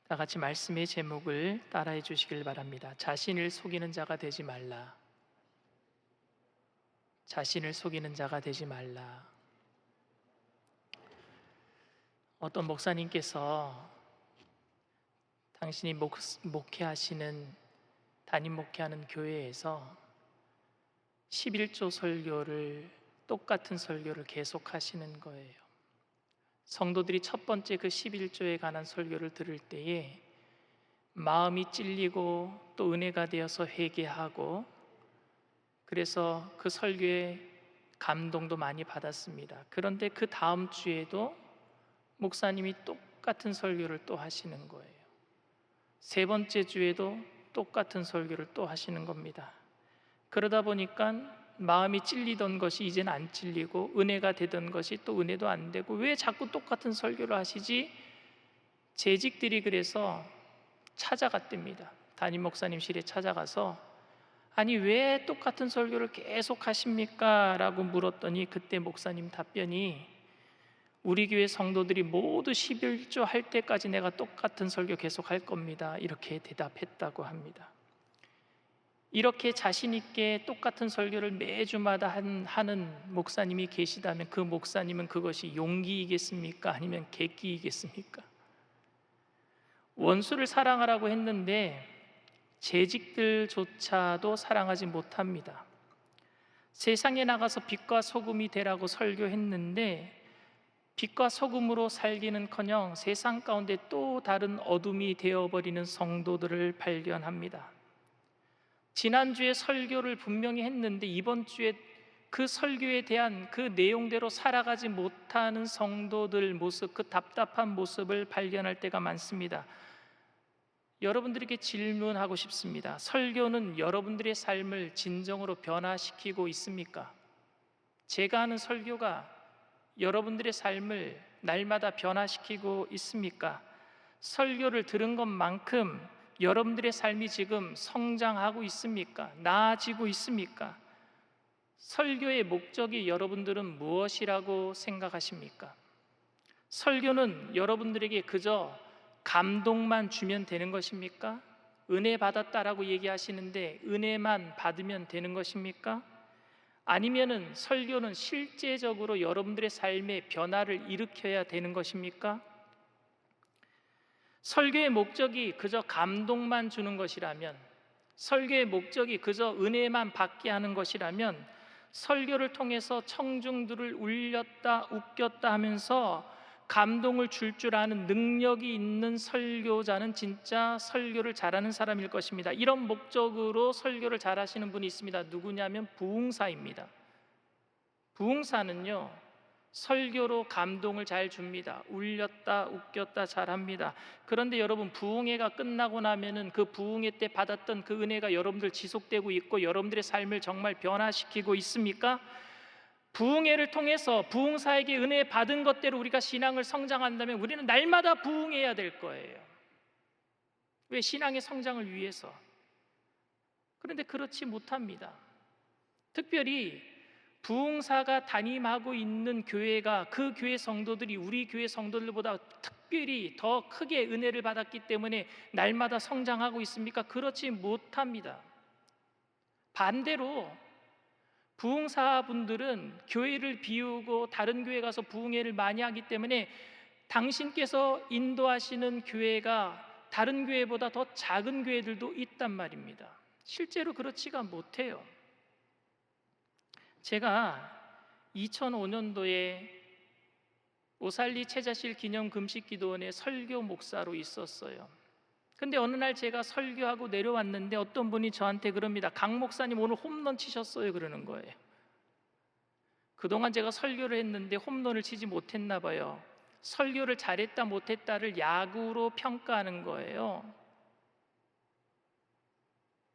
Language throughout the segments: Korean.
다 같이 말씀의 제목을 따라해 주시길 바랍니다. 자신을 속이는 자가 되지 말라. 자신을 속이는 자가 되지 말라. 어떤 목사님께서 당신이 목회하시는 담임 목회하는 교회에서 11조 설교를 똑같은 설교를 계속 하시는 거예요. 성도들이 첫 번째 그 11조에 관한 설교를 들을 때에 마음이 찔리고 또 은혜가 되어서 회개하고, 그래서 그 설교에 감동도 많이 받았습니다. 그런데 그 다음 주에도 목사님이 똑같은 설교를 또 하시는 거예요. 세 번째 주에도 똑같은 설교를 또 하시는 겁니다. 그러다 보니까 마음이 찔리던 것이 이제는 안 찔리고, 은혜가 되던 것이 또 은혜도 안 되고, 왜 자꾸 똑같은 설교를 하시지? 재직들이 그래서 찾아갔답니다. 담임 목사님실에 찾아가서 아니 왜 똑같은 설교를 계속 하십니까? 라고 물었더니 그때 목사님 답변이 우리 교회 성도들이 모두 11조 할 때까지 내가 똑같은 설교 계속 할 겁니다, 이렇게 대답했다고 합니다. 이렇게 자신 있게 똑같은 설교를 매주마다 하는 목사님이 계시다면 그 목사님은 그것이 용기이겠습니까? 아니면 객기이겠습니까? 원수를 사랑하라고 했는데 재직들조차도 사랑하지 못합니다. 세상에 나가서 빛과 소금이 되라고 설교했는데 빛과 소금으로 살기는커녕 세상 가운데 또 다른 어둠이 되어버리는 성도들을 발견합니다. 지난주에 설교를 분명히 했는데 이번 주에 그 설교에 대한 그 내용대로 살아가지 못하는 성도들 모습, 그 답답한 모습을 발견할 때가 많습니다. 여러분들에게 질문하고 싶습니다. 설교는 여러분들의 삶을 진정으로 변화시키고 있습니까? 제가 하는 설교가 여러분들의 삶을 날마다 변화시키고 있습니까? 설교를 들은 것만큼 여러분들의 삶이 지금 성장하고 있습니까? 나아지고 있습니까? 설교의 목적이 여러분들은 무엇이라고 생각하십니까? 설교는 여러분들에게 그저 감동만 주면 되는 것입니까? 은혜 받았다라고 얘기하시는데 은혜만 받으면 되는 것입니까? 아니면은 설교는 실제적으로 여러분들의 삶에 변화를 일으켜야 되는 것입니까? 설교의 목적이 그저 감동만 주는 것이라면, 설교의 목적이 그저 은혜만 받게 하는 것이라면, 설교를 통해서 청중들을 울렸다 웃겼다 하면서 감동을 줄 아는 능력이 있는 설교자는 진짜 설교를 잘하는 사람일 것입니다. 이런 목적으로 설교를 잘하시는 분이 있습니다. 누구냐면 부흥사입니다. 부흥사는요, 설교로 감동을 잘 줍니다. 울렸다 웃겼다 잘합니다. 그런데 여러분, 부흥회가 끝나고 나면은 그 부흥회 때 받았던 그 은혜가 여러분들 지속되고 있고 여러분들의 삶을 정말 변화시키고 있습니까? 부흥회를 통해서 부흥사에게 은혜 받은 것대로 우리가 신앙을 성장한다면 우리는 날마다 부흥해야 될 거예요. 왜? 신앙의 성장을 위해서. 그런데 그렇지 못합니다. 특별히 부흥사가 담임하고 있는 교회가, 그 교회 성도들이 우리 교회 성도들보다 특별히 더 크게 은혜를 받았기 때문에 날마다 성장하고 있습니까? 그렇지 못합니다. 반대로 부흥사분들은 교회를 비우고 다른 교회 가서 부흥회를 많이 하기 때문에 당신께서 인도하시는 교회가 다른 교회보다 더 작은 교회들도 있단 말입니다. 실제로 그렇지가 못해요. 제가 2005년도에 오살리 채자실 기념 금식기도원의 설교 목사로 있었어요. 근데 어느 날 제가 설교하고 내려왔는데 어떤 분이 저한테 그럽니다. 강 목사님 오늘 홈런 치셨어요, 그러는 거예요. 그동안 제가 설교를 했는데 홈런을 치지 못했나 봐요. 설교를 잘했다 못했다를 야구로 평가하는 거예요.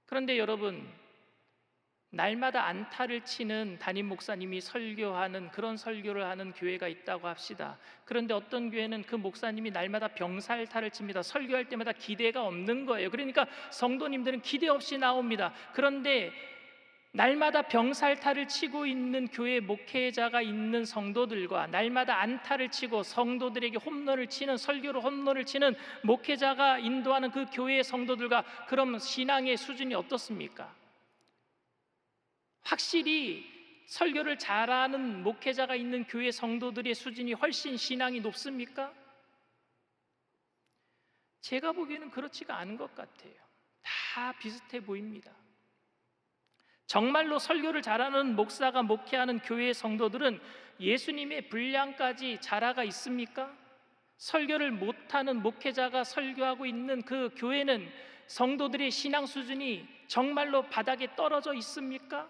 그런데 여러분, 날마다 안타를 치는 담임 목사님이 설교하는, 그런 설교를 하는 교회가 있다고 합시다. 그런데 어떤 교회는 그 목사님이 날마다 병살타를 칩니다. 설교할 때마다 기대가 없는 거예요. 그러니까 성도님들은 기대 없이 나옵니다. 그런데 날마다 병살타를 치고 있는 교회 목회자가 있는 성도들과 날마다 안타를 치고 성도들에게 홈런을 치는, 설교로 홈런을 치는 목회자가 인도하는 그 교회의 성도들과 그럼 신앙의 수준이 어떻습니까? 확실히 설교를 잘하는 목회자가 있는 교회 성도들의 수준이 훨씬 신앙이 높습니까? 제가 보기에는 그렇지가 않은 것 같아요. 다 비슷해 보입니다. 정말로 설교를 잘하는 목사가 목회하는 교회의 성도들은 예수님의 분량까지 자라가 있습니까? 설교를 못하는 목회자가 설교하고 있는 그 교회는 성도들의 신앙 수준이 정말로 바닥에 떨어져 있습니까?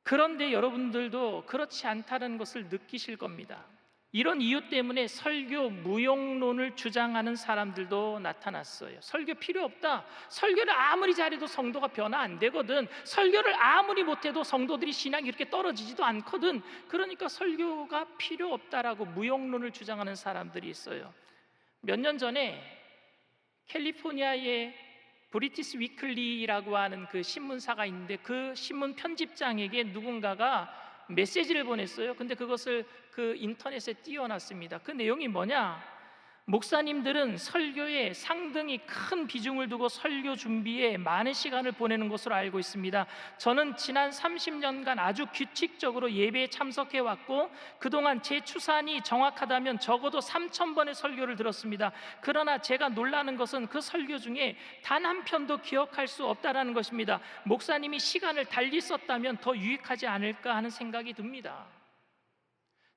그런데 여러분들도 그렇지 않다는 것을 느끼실 겁니다. 이런 이유 때문에 설교 무용론을 주장하는 사람들도 나타났어요. 설교 필요 없다. 설교를 아무리 잘해도 성도가 변화 안 되거든. 설교를 아무리 못해도 성도들이 신앙이 이렇게 떨어지지도 않거든. 그러니까 설교가 필요 없다라고 무용론을 주장하는 사람들이 있어요. 몇 년 전에 캘리포니아의 브리티시 위클리라고 하는 그 신문사가 있는데 그 신문 편집장에게 누군가가 메시지를 보냈어요. 근데 그것을 그 인터넷에 띄워놨습니다. 그 내용이 뭐냐? 목사님들은 설교에 상당히 큰 비중을 두고 설교 준비에 많은 시간을 보내는 것으로 알고 있습니다. 저는 지난 30년간 아주 규칙적으로 예배에 참석해 왔고 그동안 제 추산이 정확하다면 적어도 3,000번의 설교를 들었습니다. 그러나 제가 놀라는 것은 그 설교 중에 단 한 편도 기억할 수 없다라는 것입니다. 목사님이 시간을 달리 썼다면 더 유익하지 않을까 하는 생각이 듭니다.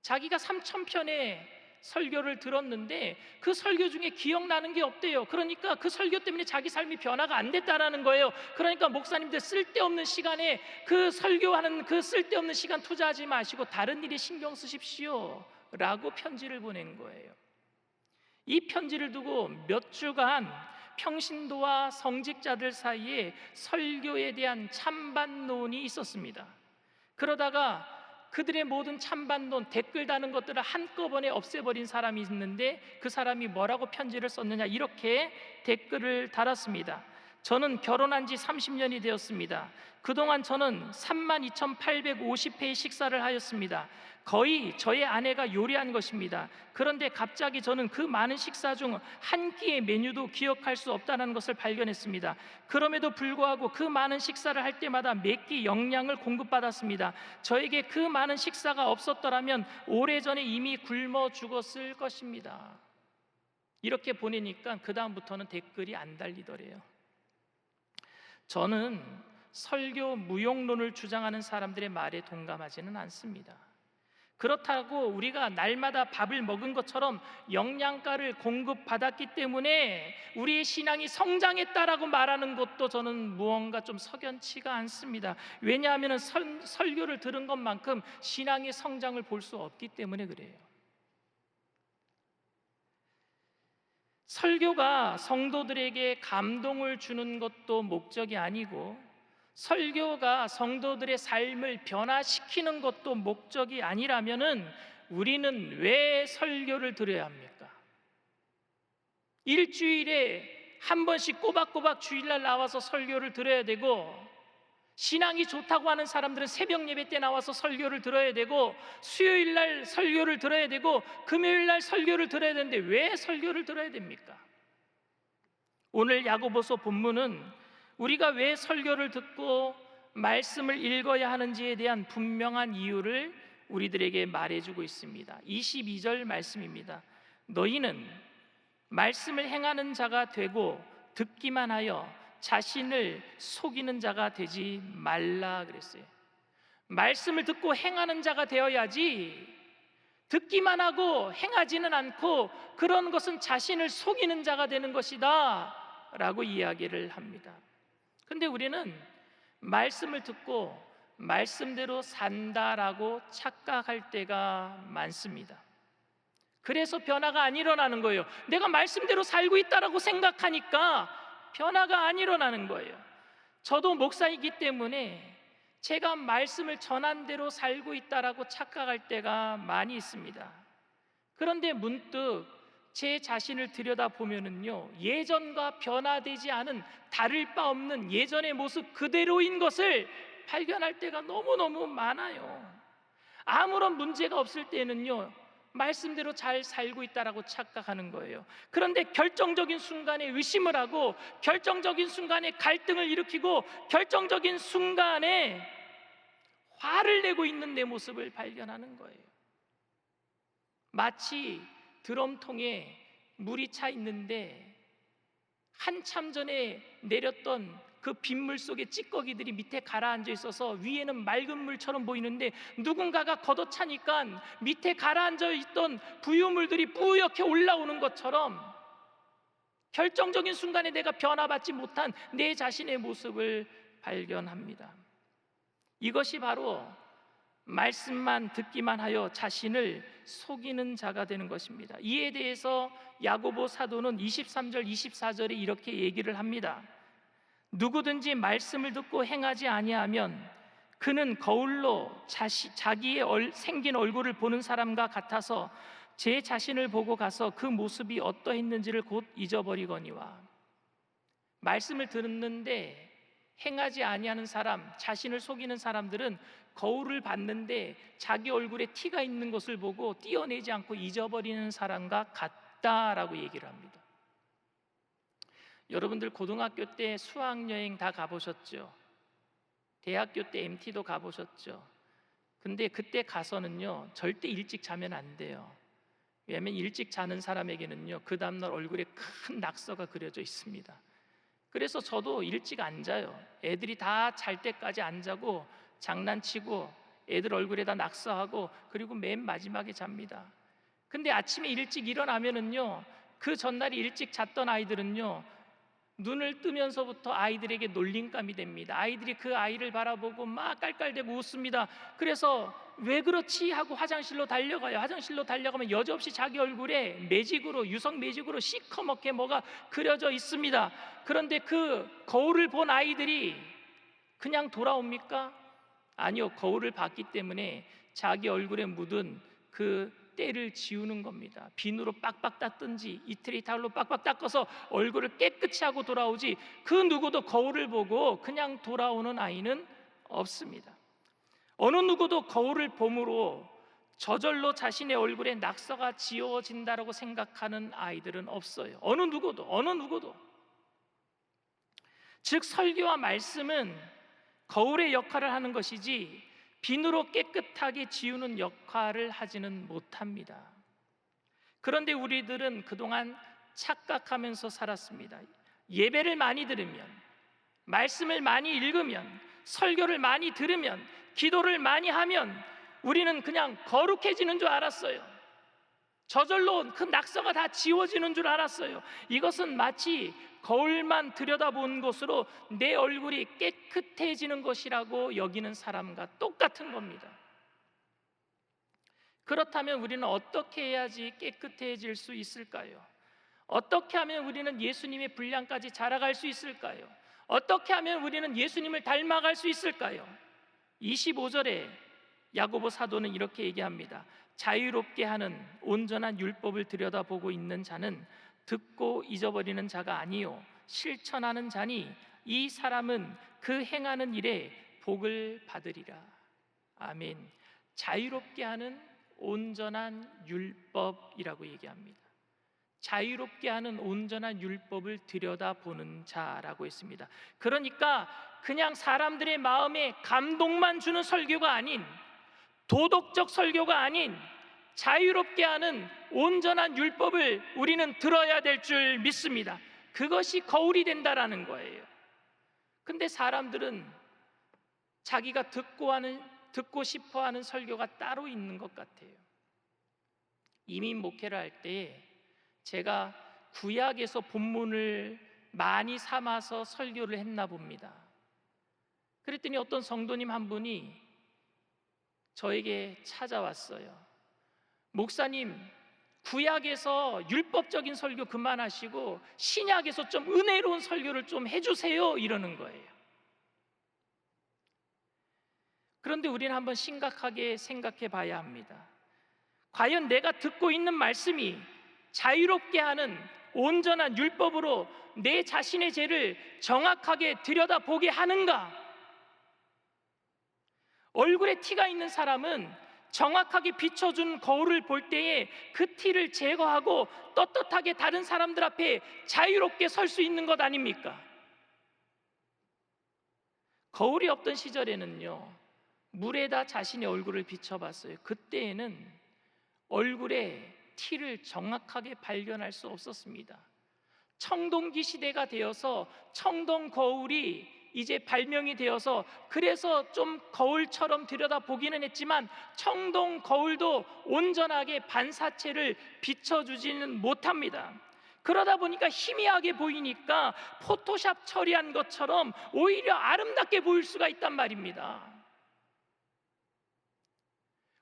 자기가 3,000편의 설교를 들었는데 그 설교 중에 기억나는 게 없대요. 그러니까 그 설교 때문에 자기 삶이 변화가 안 됐다라는 거예요. 그러니까 목사님들 쓸데없는 시간에 그 설교하는 그 쓸데없는 시간 투자하지 마시고 다른 일에 신경 쓰십시오 라고 편지를 보낸 거예요. 이 편지를 두고 몇 주간 평신도와 성직자들 사이에 설교에 대한 찬반론이 있었습니다. 그러다가 그들의 모든 찬반론, 댓글 다는 것들을 한꺼번에 없애버린 사람이 있는데 그 사람이 뭐라고 편지를 썼느냐, 이렇게 댓글을 달았습니다. 저는 결혼한 지 30년이 되었습니다. 그동안 저는 32,850회의 식사를 하였습니다. 거의 저의 아내가 요리한 것입니다. 그런데 갑자기 저는 그 많은 식사 중 한 끼의 메뉴도 기억할 수 없다는 것을 발견했습니다. 그럼에도 불구하고 그 많은 식사를 할 때마다 몇 끼 영양을 공급받았습니다. 저에게 그 많은 식사가 없었더라면 오래전에 이미 굶어 죽었을 것입니다. 이렇게 보내니까 그 다음부터는 댓글이 안 달리더래요. 저는 설교 무용론을 주장하는 사람들의 말에 동감하지는 않습니다. 그렇다고 우리가 날마다 밥을 먹은 것처럼 영양가를 공급받았기 때문에 우리의 신앙이 성장했다라고 말하는 것도 저는 무언가 좀 석연치가 않습니다. 왜냐하면 설교를 들은 것만큼 신앙의 성장을 볼 수 없기 때문에 그래요. 설교가 성도들에게 감동을 주는 것도 목적이 아니고 설교가 성도들의 삶을 변화시키는 것도 목적이 아니라면은 우리는 왜 설교를 들어야 합니까? 일주일에 한 번씩 꼬박꼬박 주일날 나와서 설교를 들어야 되고, 신앙이 좋다고 하는 사람들은 새벽 예배 때 나와서 설교를 들어야 되고, 수요일날 설교를 들어야 되고, 금요일날 설교를 들어야 되는데 왜 설교를 들어야 됩니까? 오늘 야고보서 본문은 우리가 왜 설교를 듣고 말씀을 읽어야 하는지에 대한 분명한 이유를 우리들에게 말해주고 있습니다. 22절 말씀입니다. 너희는 말씀을 행하는 자가 되고 듣기만 하여 자신을 속이는 자가 되지 말라 그랬어요. 말씀을 듣고 행하는 자가 되어야지, 듣기만 하고 행하지는 않고 그런 것은 자신을 속이는 자가 되는 것이다 라고 이야기를 합니다. 근데 우리는 말씀을 듣고 말씀대로 산다라고 착각할 때가 많습니다. 그래서 변화가 안 일어나는 거예요. 내가 말씀대로 살고 있다라고 생각하니까 변화가 안 일어나는 거예요. 저도 목사이기 때문에 제가 말씀을 전한 대로 살고 있다라고 착각할 때가 많이 있습니다. 그런데 문득 제 자신을 들여다보면은요, 예전과 변화되지 않은, 다를 바 없는 예전의 모습 그대로인 것을 발견할 때가 너무너무 많아요. 아무런 문제가 없을 때는요, 말씀대로 잘 살고 있다라고 착각하는 거예요. 그런데 결정적인 순간에 의심을 하고, 결정적인 순간에 갈등을 일으키고, 결정적인 순간에 화를 내고 있는 내 모습을 발견하는 거예요. 마치 드럼통에 물이 차 있는데 한참 전에 내렸던 그 빗물 속에 찌꺼기들이 밑에 가라앉아 있어서 위에는 맑은 물처럼 보이는데, 누군가가 걷어차니까 밑에 가라앉아 있던 부유물들이 뿌옇게 올라오는 것처럼 결정적인 순간에 내가 변화받지 못한 내 자신의 모습을 발견합니다. 이것이 바로 말씀만 듣기만 하여 자신을 속이는 자가 되는 것입니다. 이에 대해서 야고보 사도는 23절 24절에 이렇게 얘기를 합니다. 누구든지 말씀을 듣고 행하지 아니하면 그는 거울로 자기의 생긴 얼굴을 보는 사람과 같아서 제 자신을 보고 가서 그 모습이 어떠했는지를 곧 잊어버리거니와. 말씀을 듣는데 행하지 아니하는 사람, 자신을 속이는 사람들은 거울을 봤는데 자기 얼굴에 티가 있는 것을 보고 띄어내지 않고 잊어버리는 사람과 같다라고 얘기를 합니다. 여러분들 고등학교 때 수학여행 다 가보셨죠? 대학교 때 MT도 가보셨죠? 근데 그때 가서는요, 절대 일찍 자면 안 돼요. 왜냐하면 일찍 자는 사람에게는요, 그 다음날 얼굴에 큰 낙서가 그려져 있습니다. 그래서 저도 일찍 안 자요. 애들이 다 잘 때까지 안 자고 장난치고 애들 얼굴에다 낙서하고, 그리고 맨 마지막에 잡니다. 근데 아침에 일찍 일어나면은요, 그 전날이 일찍 잤던 아이들은요, 눈을 뜨면서부터 아이들에게 놀림감이 됩니다. 아이들이 그 아이를 바라보고 막 깔깔대고 웃습니다. 그래서 왜 그렇지 하고 화장실로 달려가요. 화장실로 달려가면 여지없이 자기 얼굴에 매직으로, 유성 매직으로 시커멓게 뭐가 그려져 있습니다. 그런데 그 거울을 본 아이들이 그냥 돌아옵니까? 아니요, 거울을 봤기 때문에 자기 얼굴에 묻은 그 때를 지우는 겁니다. 비누로 빡빡 닦든지 이태리 타올로 빡빡 닦아서 얼굴을 깨끗이 하고 돌아오지, 그 누구도 거울을 보고 그냥 돌아오는 아이는 없습니다. 어느 누구도 거울을 봄으로 저절로 자신의 얼굴에 낙서가 지워진다라고 생각하는 아이들은 없어요. 어느 누구도. 즉 설교와 말씀은 거울의 역할을 하는 것이지 비누로 깨끗하게 지우는 역할을 하지는 못합니다. 그런데 우리들은 그동안 착각하면서 살았습니다. 예배를 많이 들으면, 말씀을 많이 읽으면, 설교를 많이 들으면, 기도를 많이 하면 우리는 그냥 거룩해지는 줄 알았어요. 저절로 그 낙서가 다 지워지는 줄 알았어요. 이것은 마치 거울만 들여다본 것으로 내 얼굴이 깨끗해지는 것이라고 여기는 사람과 똑같은 겁니다. 그렇다면 우리는 어떻게 해야지 깨끗해질 수 있을까요? 어떻게 하면 우리는 예수님의 분량까지 자라갈 수 있을까요? 어떻게 하면 우리는 예수님을 닮아갈 수 있을까요? 25절에 야고보 사도는 이렇게 얘기합니다. 자유롭게 하는 온전한 율법을 들여다보고 있는 자는 듣고 잊어버리는 자가 아니요 실천하는 자니 이 사람은 그 행하는 일에 복을 받으리라. 아멘. 자유롭게 하는 온전한 율법이라고 얘기합니다. 자유롭게 하는 온전한 율법을 들여다보는 자라고 했습니다. 그러니까 그냥 사람들의 마음에 감동만 주는 설교가 아닌, 도덕적 설교가 아닌 자유롭게 하는 온전한 율법을 우리는 들어야 될 줄 믿습니다. 그것이 거울이 된다라는 거예요. 근데 사람들은 자기가 듣고 싶어 하는 설교가 따로 있는 것 같아요. 이민 목회를 할 때 제가 구약에서 본문을 많이 삼아서 설교를 했나 봅니다. 그랬더니 어떤 성도님 한 분이 저에게 찾아왔어요. 목사님, 구약에서 율법적인 설교 그만하시고 신약에서 좀 은혜로운 설교를 좀 해주세요, 이러는 거예요. 그런데 우리는 한번 심각하게 생각해 봐야 합니다. 과연 내가 듣고 있는 말씀이 자유롭게 하는 온전한 율법으로 내 자신의 죄를 정확하게 들여다보게 하는가? 얼굴에 티가 있는 사람은 정확하게 비춰준 거울을 볼 때에 그 티를 제거하고 떳떳하게 다른 사람들 앞에 자유롭게 설 수 있는 것 아닙니까? 거울이 없던 시절에는요, 물에다 자신의 얼굴을 비춰봤어요. 그때에는 얼굴에 티를 정확하게 발견할 수 없었습니다. 청동기 시대가 되어서 청동 거울이 이제 발명이 되어서 그래서 좀 거울처럼 들여다보기는 했지만 청동 거울도 온전하게 반사체를 비춰주지는 못합니다. 그러다 보니까 희미하게 보이니까 포토샵 처리한 것처럼 오히려 아름답게 보일 수가 있단 말입니다.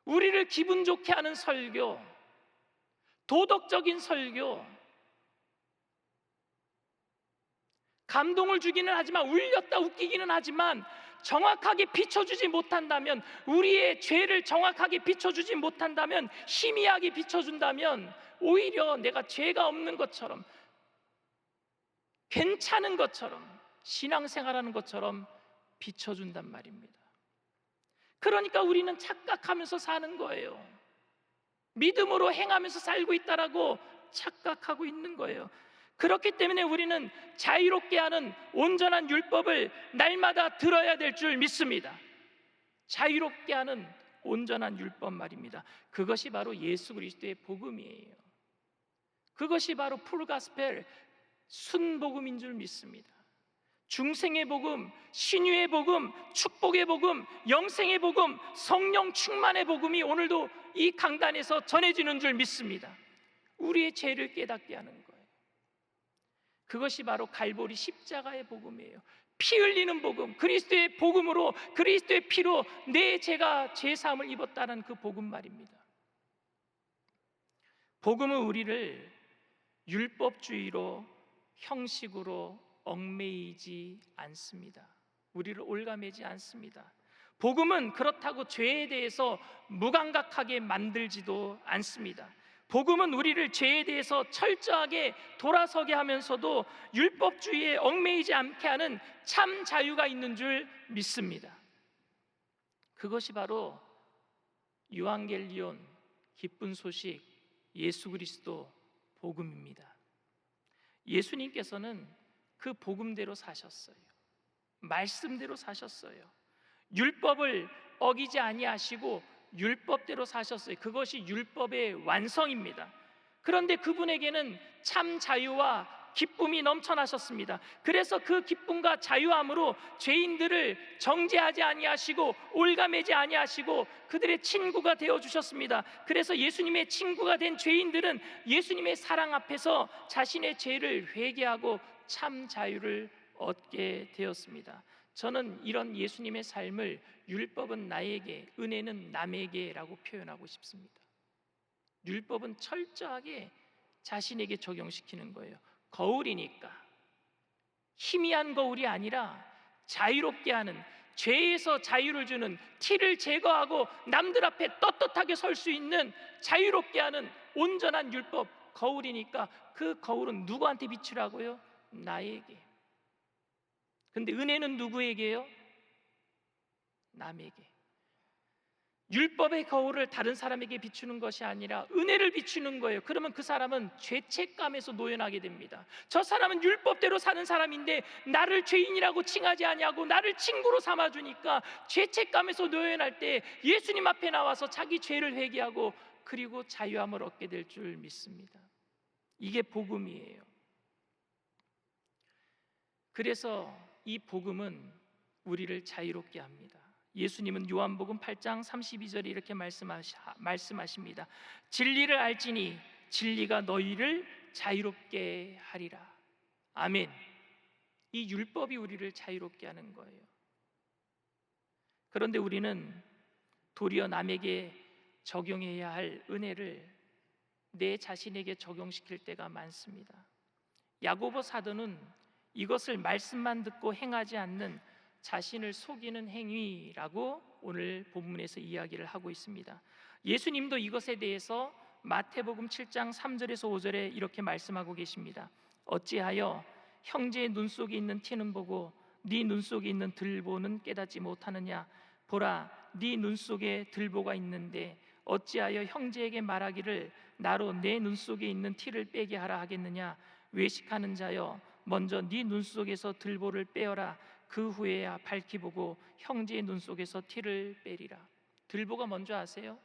우리를 기분 좋게 하는 설교, 도덕적인 설교, 감동을 주기는 하지만 울렸다 웃기기는 하지만 정확하게 비춰주지 못한다면, 우리의 죄를 정확하게 비춰주지 못한다면, 희미하게 비춰준다면 오히려 내가 죄가 없는 것처럼, 괜찮은 것처럼, 신앙생활하는 것처럼 비춰준단 말입니다. 그러니까 우리는 착각하면서 사는 거예요. 믿음으로 행하면서 살고 있다라고 착각하고 있는 거예요. 그렇기 때문에 우리는 자유롭게 하는 온전한 율법을 날마다 들어야 될 줄 믿습니다. 자유롭게 하는 온전한 율법 말입니다. 그것이 바로 예수 그리스도의 복음이에요. 그것이 바로 풀가스펠, 순복음인 줄 믿습니다. 중생의 복음, 신유의 복음, 축복의 복음, 영생의 복음, 성령 충만의 복음이 오늘도 이 강단에서 전해지는 줄 믿습니다. 우리의 죄를 깨닫게 하는 거예요. 그것이 바로 갈보리 십자가의 복음이에요. 피 흘리는 복음, 그리스도의 복음으로, 그리스도의 피로 내 죄가 죄사함을 입었다는 그 복음 말입니다. 복음은 우리를 율법주의로, 형식으로 얽매이지 않습니다. 우리를 올가매지 않습니다. 복음은 그렇다고 죄에 대해서 무감각하게 만들지도 않습니다. 복음은 우리를 죄에 대해서 철저하게 돌아서게 하면서도 율법주의에 얽매이지 않게 하는 참 자유가 있는 줄 믿습니다. 그것이 바로 유앙겔리온, 기쁜 소식, 예수 그리스도 복음입니다. 예수님께서는 그 복음대로 사셨어요. 말씀대로 사셨어요. 율법을 어기지 아니하시고 율법대로 사셨어요. 그것이 율법의 완성입니다. 그런데 그분에게는 참 자유와 기쁨이 넘쳐나셨습니다. 그래서 그 기쁨과 자유함으로 죄인들을 정죄하지 아니하시고 올가매지 아니하시고 그들의 친구가 되어 주셨습니다. 그래서 예수님의 친구가 된 죄인들은 예수님의 사랑 앞에서 자신의 죄를 회개하고 참 자유를 얻게 되었습니다. 저는 이런 예수님의 삶을 율법은 나에게, 은혜는 남에게라고 표현하고 싶습니다. 율법은 철저하게 자신에게 적용시키는 거예요. 거울이니까 희미한 거울이 아니라 자유롭게 하는, 죄에서 자유를 주는, 티를 제거하고 남들 앞에 떳떳하게 설 수 있는 자유롭게 하는 온전한 율법, 거울이니까 그 거울은 누구한테 비추라고요? 나에게. 근데 은혜는 누구에게요? 남에게. 율법의 거울을 다른 사람에게 비추는 것이 아니라 은혜를 비추는 거예요. 그러면 그 사람은 죄책감에서 노연하게 됩니다. 저 사람은 율법대로 사는 사람인데 나를 죄인이라고 칭하지 아니하고 나를 친구로 삼아주니까 죄책감에서 노연할 때 예수님 앞에 나와서 자기 죄를 회개하고 그리고 자유함을 얻게 될 줄 믿습니다. 이게 복음이에요. 그래서 이 복음은 우리를 자유롭게 합니다. 예수님은 요한복음 8장 32절에 이렇게 말씀하십니다. 진리를 알지니 진리가 너희를 자유롭게 하리라. 아멘. 이 율법이 우리를 자유롭게 하는 거예요. 그런데 우리는 도리어 남에게 적용해야 할 은혜를 내 자신에게 적용시킬 때가 많습니다. 야고보 사도는 이것을 말씀만 듣고 행하지 않는 자신을 속이는 행위라고 오늘 본문에서 이야기를 하고 있습니다. 예수님도 이것에 대해서 마태복음 7장 3절에서 5절에 이렇게 말씀하고 계십니다. 어찌하여 형제의 눈 속에 있는 티는 보고 네 눈 속에 있는 들보는 깨닫지 못하느냐? 보라, 네 눈 속에 들보가 있는데 어찌하여 형제에게 말하기를 나로 내 눈 속에 있는 티를 빼게 하라 하겠느냐? 외식하는 자여, 먼저 네 눈 속에서 들보를 빼어라. 그 후에야 밝히 보고 형제의 눈 속에서 티를 빼리라. 들보가 뭔지 아세요?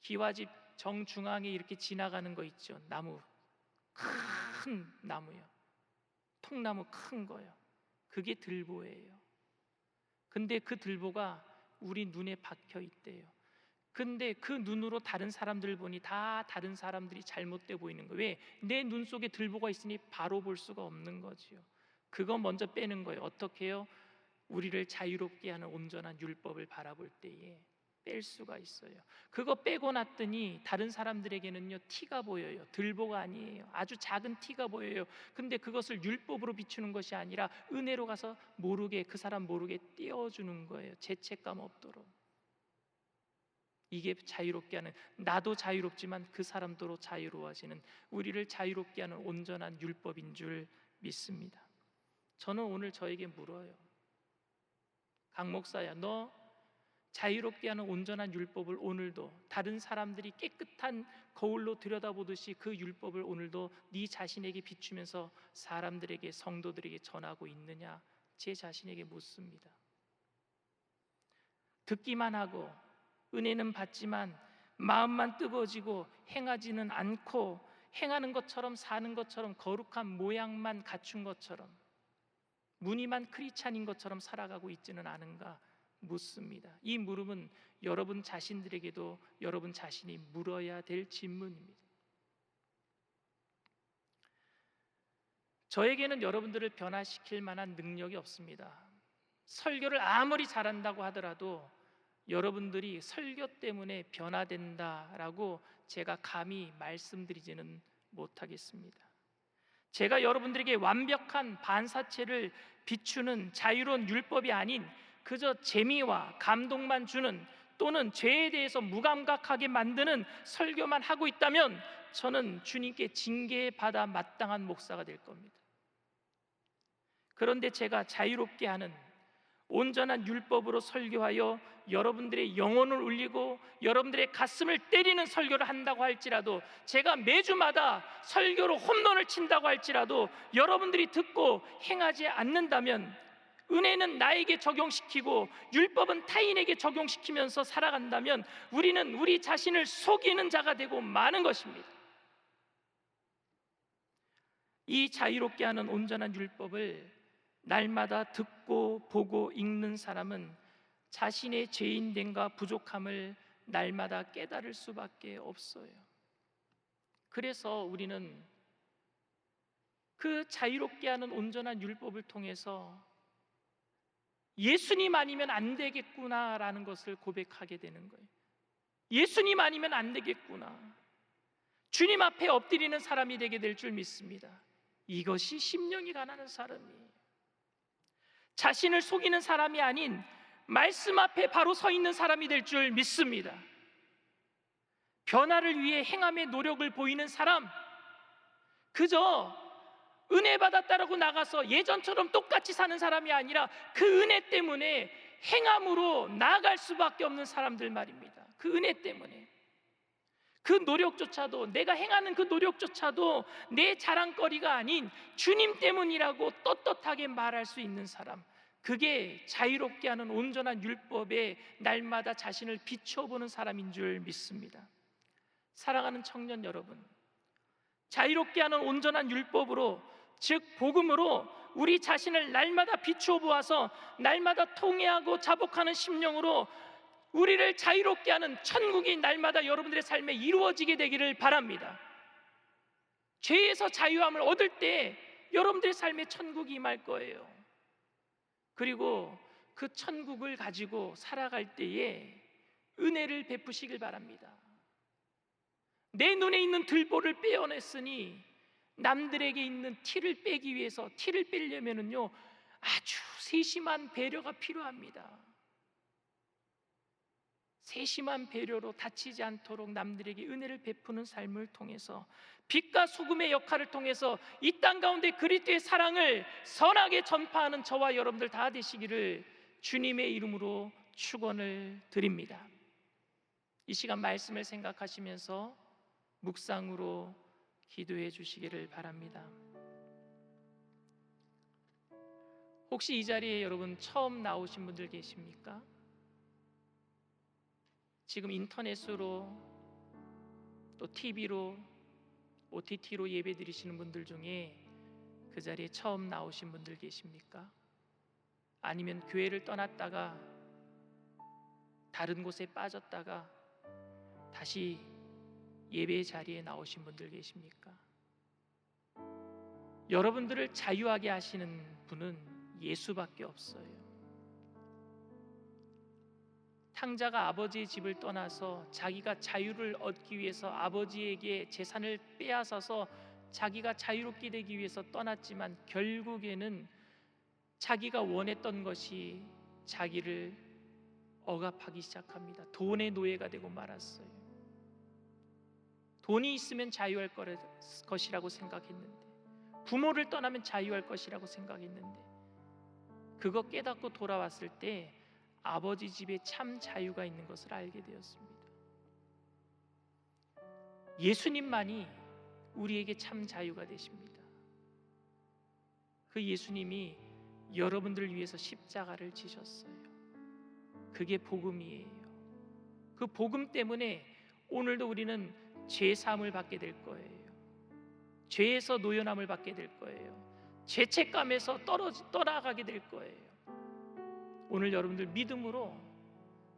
기와집 정중앙에 이렇게 지나가는 거 있죠. 나무, 큰 나무요. 통나무 큰 거요. 그게 들보예요. 근데 그 들보가 우리 눈에 박혀 있대요. 근데 그 눈으로 다른 사람들 보니 다 다른 사람들이 잘못돼 보이는 거예요. 왜? 내 눈 속에 들보가 있으니 바로 볼 수가 없는 거지요. 그거 먼저 빼는 거예요. 어떻게 해요? 우리를 자유롭게 하는 온전한 율법을 바라볼 때에 뺄 수가 있어요. 그거 빼고 났더니 다른 사람들에게는요 티가 보여요. 들보가 아니에요. 아주 작은 티가 보여요. 근데 그것을 율법으로 비추는 것이 아니라 은혜로 가서 모르게, 그 사람 모르게 띄워주는 거예요. 죄책감 없도록. 이게 자유롭게 하는, 나도 자유롭지만 그 사람도 자유로워지는, 우리를 자유롭게 하는 온전한 율법인 줄 믿습니다. 저는 오늘 저에게 물어요. 강 목사야, 너 자유롭게 하는 온전한 율법을 오늘도 다른 사람들이 깨끗한 거울로 들여다보듯이 그 율법을 오늘도 네 자신에게 비추면서 사람들에게, 성도들에게 전하고 있느냐? 제 자신에게 묻습니다. 듣기만 하고 은혜는 받지만 마음만 뜨거워지고 행하지는 않고, 행하는 것처럼 사는 것처럼, 거룩한 모양만 갖춘 것처럼, 무늬만 크리스찬인 것처럼 살아가고 있지는 않은가 묻습니다. 이 물음은 여러분 자신들에게도 여러분 자신이 물어야 될 질문입니다. 저에게는 여러분들을 변화시킬 만한 능력이 없습니다. 설교를 아무리 잘한다고 하더라도 여러분들이 설교 때문에 변화된다라고 제가 감히 말씀드리지는 못하겠습니다. 제가 여러분들에게 완벽한 반사체를 비추는 자유로운 율법이 아닌 그저 재미와 감동만 주는, 또는 죄에 대해서 무감각하게 만드는 설교만 하고 있다면 저는 주님께 징계받아 마땅한 목사가 될 겁니다. 그런데 제가 자유롭게 하는 온전한 율법으로 설교하여 여러분들의 영혼을 울리고 여러분들의 가슴을 때리는 설교를 한다고 할지라도, 제가 매주마다 설교로 홈런을 친다고 할지라도 여러분들이 듣고 행하지 않는다면, 은혜는 나에게 적용시키고 율법은 타인에게 적용시키면서 살아간다면 우리는 우리 자신을 속이는 자가 되고 마는 것입니다. 이 자유롭게 하는 온전한 율법을 날마다 듣고 보고 읽는 사람은 자신의 죄인됨과 부족함을 날마다 깨달을 수밖에 없어요. 그래서 우리는 그 자유롭게 하는 온전한 율법을 통해서 예수님 아니면 안 되겠구나라는 것을 고백하게 되는 거예요. 예수님 아니면 안 되겠구나. 주님 앞에 엎드리는 사람이 되게 될 줄 믿습니다. 이것이 심령이 가난한 사람이에요. 자신을 속이는 사람이 아닌 말씀 앞에 바로 서 있는 사람이 될 줄 믿습니다. 변화를 위해 행함의 노력을 보이는 사람, 그저 은혜 받았다라고 나가서 예전처럼 똑같이 사는 사람이 아니라 그 은혜 때문에 행함으로 나아갈 수밖에 없는 사람들 말입니다. 그 은혜 때문에, 그 노력조차도, 내가 행하는 그 노력조차도 내 자랑거리가 아닌 주님 때문이라고 떳떳하게 말할 수 있는 사람, 그게 자유롭게 하는 온전한 율법에 날마다 자신을 비춰보는 사람인 줄 믿습니다. 사랑하는 청년 여러분, 자유롭게 하는 온전한 율법으로, 즉 복음으로 우리 자신을 날마다 비추어 보아서 날마다 통회하고 자복하는 심령으로 우리를 자유롭게 하는 천국이 날마다 여러분들의 삶에 이루어지게 되기를 바랍니다. 죄에서 자유함을 얻을 때 여러분들의 삶에 천국이 임할 거예요. 그리고 그 천국을 가지고 살아갈 때에 은혜를 베푸시길 바랍니다. 내 눈에 있는 들보를 빼어냈으니 남들에게 있는 티를 빼기 위해서, 티를 빼려면은요 아주 세심한 배려가 필요합니다. 세심한 배려로 다치지 않도록 남들에게 은혜를 베푸는 삶을 통해서 빛과 소금의 역할을 통해서 이 땅 가운데 그리스도의 사랑을 선하게 전파하는 저와 여러분들 다 되시기를 주님의 이름으로 축원을 드립니다. 이 시간 말씀을 생각하시면서 묵상으로 기도해 주시기를 바랍니다. 혹시 이 자리에 여러분 처음 나오신 분들 계십니까? 지금 인터넷으로 또 TV로 OTT로 예배 드리시는 분들 중에 그 자리에 처음 나오신 분들 계십니까? 아니면 교회를 떠났다가 다른 곳에 빠졌다가 다시 예배 자리에 나오신 분들 계십니까? 여러분들을 자유하게 하시는 분은 예수밖에 없어요. 탕자가 아버지의 집을 떠나서 자기가 자유를 얻기 위해서 아버지에게 재산을 빼앗아서 자기가 자유롭게 되기 위해서 떠났지만 결국에는 자기가 원했던 것이 자기를 억압하기 시작합니다. 돈의 노예가 되고 말았어요. 돈이 있으면 자유할 것이라고 생각했는데, 부모를 떠나면 자유할 것이라고 생각했는데, 그거 깨닫고 돌아왔을 때 아버지 집에 참 자유가 있는 것을 알게 되었습니다. 예수님만이 우리에게 참 자유가 되십니다. 그 예수님이 여러분들을 위해서 십자가를 지셨어요. 그게 복음이에요. 그 복음 때문에 오늘도 우리는 죄 사함을 받게 될 거예요. 죄에서 노연함을 받게 될 거예요. 죄책감에서 떠나가게 될 거예요. 오늘 여러분들 믿음으로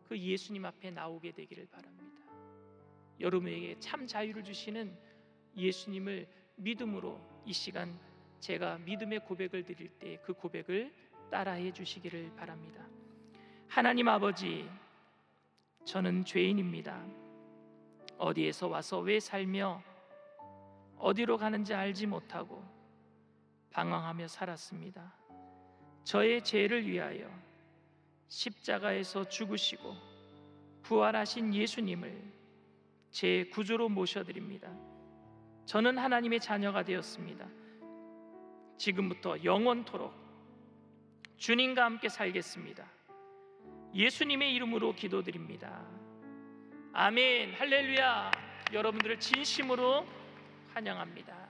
그 예수님 앞에 나오게 되기를 바랍니다. 여러분에게 참 자유를 주시는 예수님을 믿음으로 이 시간 제가 믿음의 고백을 드릴 때 그 고백을 따라해 주시기를 바랍니다. 하나님 아버지, 저는 죄인입니다. 어디에서 와서 왜 살며 어디로 가는지 알지 못하고 방황하며 살았습니다. 저의 죄를 위하여 십자가에서 죽으시고 부활하신 예수님을 제 구주로 모셔드립니다. 저는 하나님의 자녀가 되었습니다. 지금부터 영원토록 주님과 함께 살겠습니다. 예수님의 이름으로 기도드립니다. 아멘. 할렐루야. 여러분들을 진심으로 환영합니다.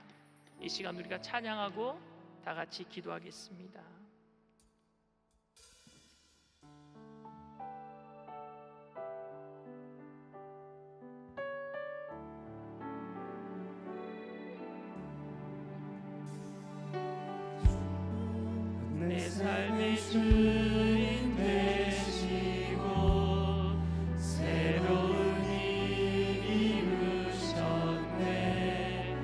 이 시간 우리가 찬양하고 다 같이 기도하겠습니다. 내 삶의 주인 되시고 새로운 일 이루셨네.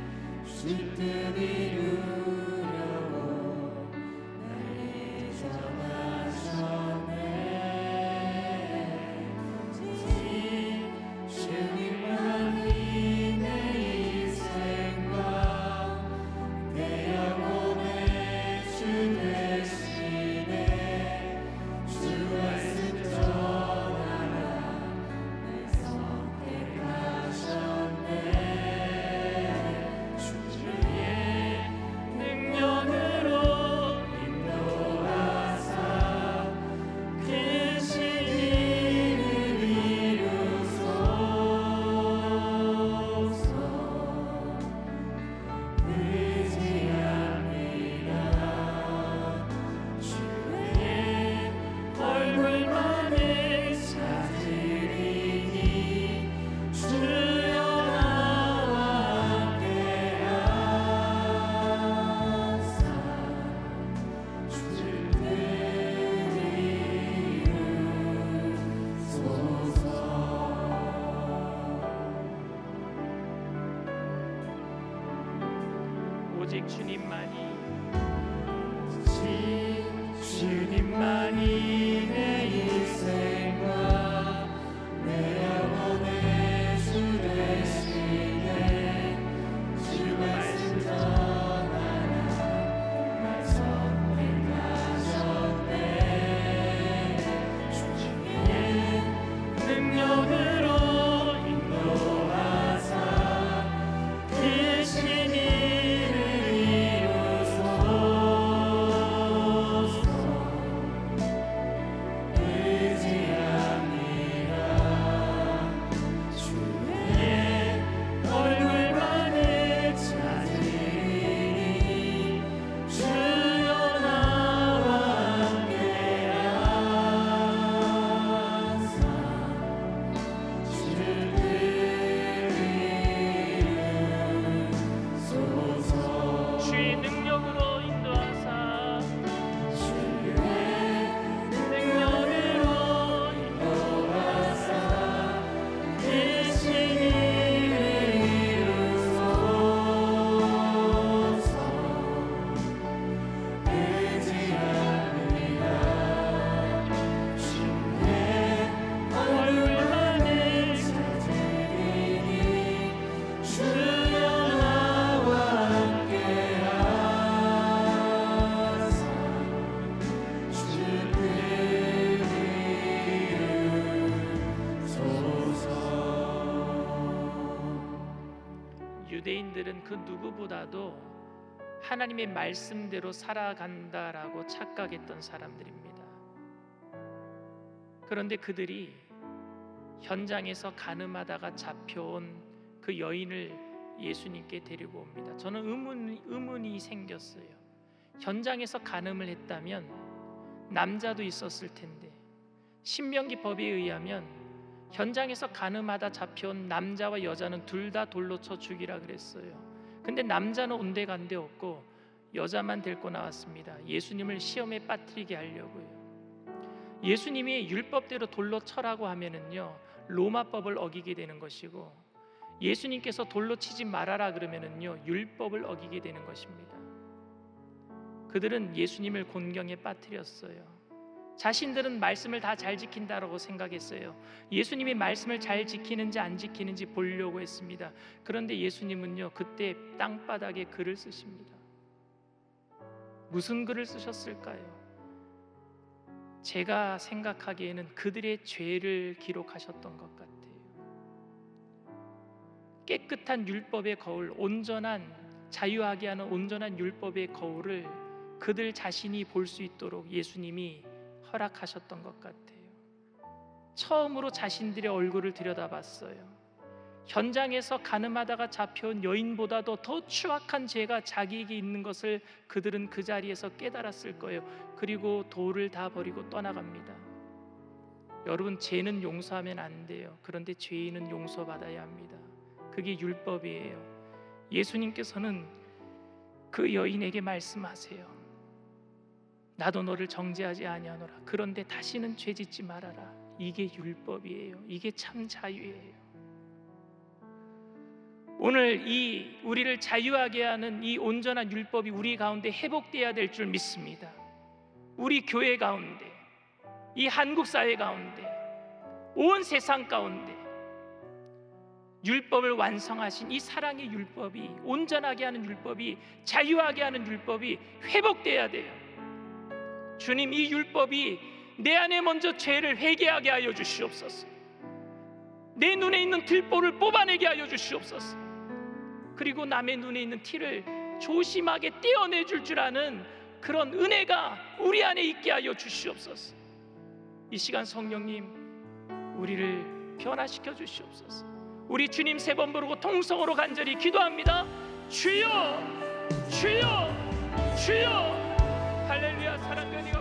주 뜻 이루려고 날 정하셨네. 주님만이 내 인생과 내 영혼의 주 되시네. 주 말씀 전하라 날 선택하셨네. 주의 능력으로 인도하사 크신 일을 이루소서. 의지합니다. 주의 얼굴만을 찾으리니 주여 나와 함께하사 주를 이루소서. 오직 주님만이 내 인생과 내 영혼의 주 되시네. 주 말씀 전하라 날 선택하셨네. 주의 능력을 유대인들은 그 누구보다도 하나님의 말씀대로 살아간다라고 착각했던 사람들입니다. 그런데 그들이 현장에서 간음하다가 잡혀온 그 여인을 예수님께 데리고 옵니다. 저는 의문이 생겼어요. 현장에서 간음을 했다면 남자도 있었을 텐데, 신명기 법에 의하면 현장에서 간음하다 잡혀온 남자와 여자는 둘 다 돌로 쳐 죽이라 그랬어요. 근데 남자는 온데간데 없고 여자만 데리고 나왔습니다. 예수님을 시험에 빠뜨리게 하려고요. 예수님이 율법대로 돌로 쳐라고 하면은요, 로마법을 어기게 되는 것이고, 예수님께서 돌로 치지 말아라 그러면은요, 율법을 어기게 되는 것입니다. 그들은 예수님을 곤경에 빠뜨렸어요. 자신들은 말씀을 다 잘 지킨다라고 생각했어요. 예수님이 말씀을 잘 지키는지 안 지키는지 보려고 했습니다. 그런데 예수님은요, 그때 땅바닥에 글을 쓰십니다. 무슨 글을 쓰셨을까요? 제가 생각하기에는 그들의 죄를 기록하셨던 것 같아요. 깨끗한 율법의 거울, 온전한, 자유하게 하는 온전한 율법의 거울을 그들 자신이 볼 수 있도록 예수님이 허락하셨던 것 같아요. 처음으로 자신들의 얼굴을 들여다봤어요. 현장에서 간음하다가 잡혀온 여인보다도 더 추악한 죄가 자기에게 있는 것을 그들은 그 자리에서 깨달았을 거예요. 그리고 돌을 다 버리고 떠나갑니다. 여러분, 죄는 용서하면 안 돼요. 그런데 죄인은 용서받아야 합니다. 그게 율법이에요. 예수님께서는 그 여인에게 말씀하세요. 나도 너를 정죄하지 아니하노라. 그런데 다시는 죄짓지 말아라. 이게 율법이에요. 이게 참 자유예요. 오늘 이 우리를 자유하게 하는 이 온전한 율법이 우리 가운데 회복되어야 될 줄 믿습니다. 우리 교회 가운데, 이 한국 사회 가운데, 온 세상 가운데 율법을 완성하신 이 사랑의 율법이, 온전하게 하는 율법이, 자유하게 하는 율법이 회복되어야 돼요. 주님, 이 율법이 내 안에 먼저 죄를 회개하게 하여 주시옵소서. 내 눈에 있는 들보를 뽑아내게 하여 주시옵소서. 그리고 남의 눈에 있는 티를 조심하게 떼어내줄 줄 아는 그런 은혜가 우리 안에 있게 하여 주시옵소서. 이 시간 성령님, 우리를 변화시켜 주시옵소서. 우리 주님 세 번 부르고 통성으로 간절히 기도합니다. 주여, 주여, 주여. 할렐루야. 사랑과 은혜가